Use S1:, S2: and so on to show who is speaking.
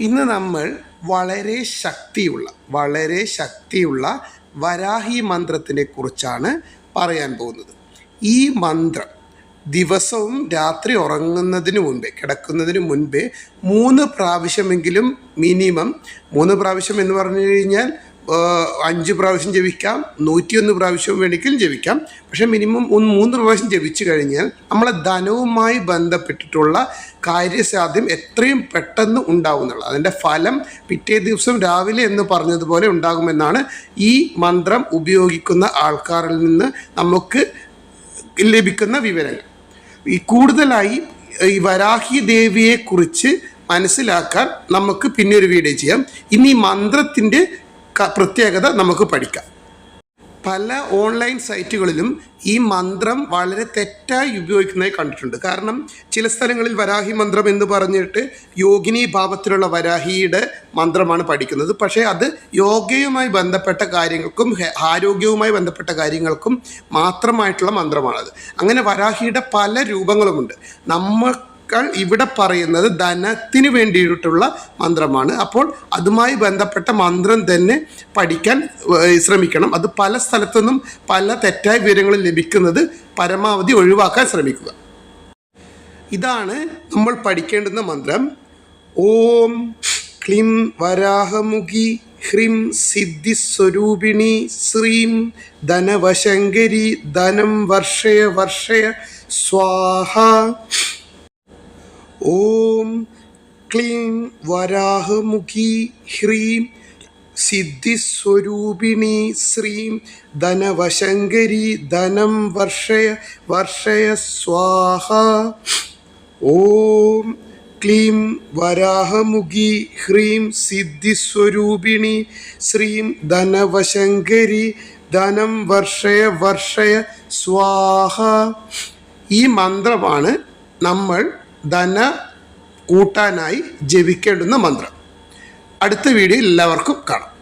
S1: ഇന്ന് നമ്മൾ വളരെ ശക്തിയുള്ള വരാഹി മന്ത്രത്തിനെ കുറിച്ചാണ് പറയാൻ പോകുന്നത്. ഈ മന്ത്രം ദിവസവും രാത്രി കിടക്കുന്നതിന് മുൻപേ 3 പ്രാവശ്യമെങ്കിലും മിനിമം 3 പ്രാവശ്യം എന്ന് പറഞ്ഞു കഴിഞ്ഞാൽ 5 പ്രാവശ്യം ജപിക്കാം, 101 പ്രാവശ്യം വേണമെങ്കിലും ജപിക്കാം. പക്ഷേ മിനിമം 3 പ്രാവശ്യം ജപിച്ചു കഴിഞ്ഞാൽ നമ്മളെ ധനവുമായി ബന്ധപ്പെട്ടിട്ടുള്ള കാര്യസാധ്യം എത്രയും പെട്ടെന്ന് ഉണ്ടാകുന്നുള്ളൂ. അതിൻ്റെ ഫലം പിറ്റേ ദിവസം രാവിലെ എന്ന് പറഞ്ഞതുപോലെ ഉണ്ടാകുമെന്നാണ് ഈ മന്ത്രം ഉപയോഗിക്കുന്ന ആൾക്കാരിൽ നിന്ന് നമുക്ക് ലഭിക്കുന്ന വിവരങ്ങൾ. കൂടുതലായി ഈ വരാഹി ദേവിയെക്കുറിച്ച് മനസ്സിലാക്കാൻ നമുക്ക് പിന്നെ ഒരു വീഡിയോ ചെയ്യാം. ഇനി ഈ മന്ത്രത്തിൻ്റെ പ്രത്യേകത നമുക്ക് പഠിക്കാം. പല ഓൺലൈൻ സൈറ്റുകളിലും ഈ മന്ത്രം വളരെ തെറ്റായി ഉപയോഗിക്കുന്നതായി കണ്ടിട്ടുണ്ട്. കാരണം ചില സ്ഥലങ്ങളിൽ വരാഹി മന്ത്രം എന്ന് പറഞ്ഞിട്ട് യോഗിനി ഭാവത്തിലുള്ള വരാഹിയുടെ മന്ത്രമാണ് പഠിക്കുന്നത്. പക്ഷേ അത് യോഗയുമായി ബന്ധപ്പെട്ട കാര്യങ്ങൾക്കും ആരോഗ്യവുമായി ബന്ധപ്പെട്ട കാര്യങ്ങൾക്കും മാത്രമായിട്ടുള്ള മന്ത്രമാണത്. അങ്ങനെ വരാഹിയുടെ പല രൂപങ്ങളുമുണ്ട്. ഇവിടെ പറയുന്നത് ധനത്തിന് വേണ്ടിയിട്ടുള്ള മന്ത്രമാണ്. അപ്പോൾ അതുമായി ബന്ധപ്പെട്ട മന്ത്രം തന്നെ പഠിക്കാൻ ശ്രമിക്കണം. അത് പല സ്ഥലത്തുനിന്നും പല തെറ്റായ വിവരങ്ങൾ ലഭിക്കുന്നത് പരമാവധി ഒഴിവാക്കാൻ ശ്രമിക്കുക. ഇതാണ് നമ്മൾ പഠിക്കേണ്ടുന്ന മന്ത്രം. ഓം ക്ലീം വരാഹമുഖി ഹ്രീം സിദ്ധിസ്വരൂപിണി ശ്രീം ധനവശങ്കരി ധനം വർഷയ വർഷയ സ്വാഹ. ഓം ക്ലീം വരാഹമുഖി ഹ്രീം സിദ്ധിസ്വരൂപിണി ശ്രീം ധനവശങ്കരി ധനം വർഷയ വർഷയ സ്വാഹ. ഓം ക്ലീം വരാഹമുഖി ഹ്രീം സിദ്ധിസ്വരൂപിണി ശ്രീം ധനവശങ്കരി ധനം വർഷയ വർഷയ സ്വാഹ. ഈ മന്ത്രമാണ് നമ്മൾ ധന കൂട്ടാനായി ജപിക്കേണ്ടുന്ന മന്ത്രം. അടുത്ത വീഡിയോ എല്ലാവർക്കും കാണാം.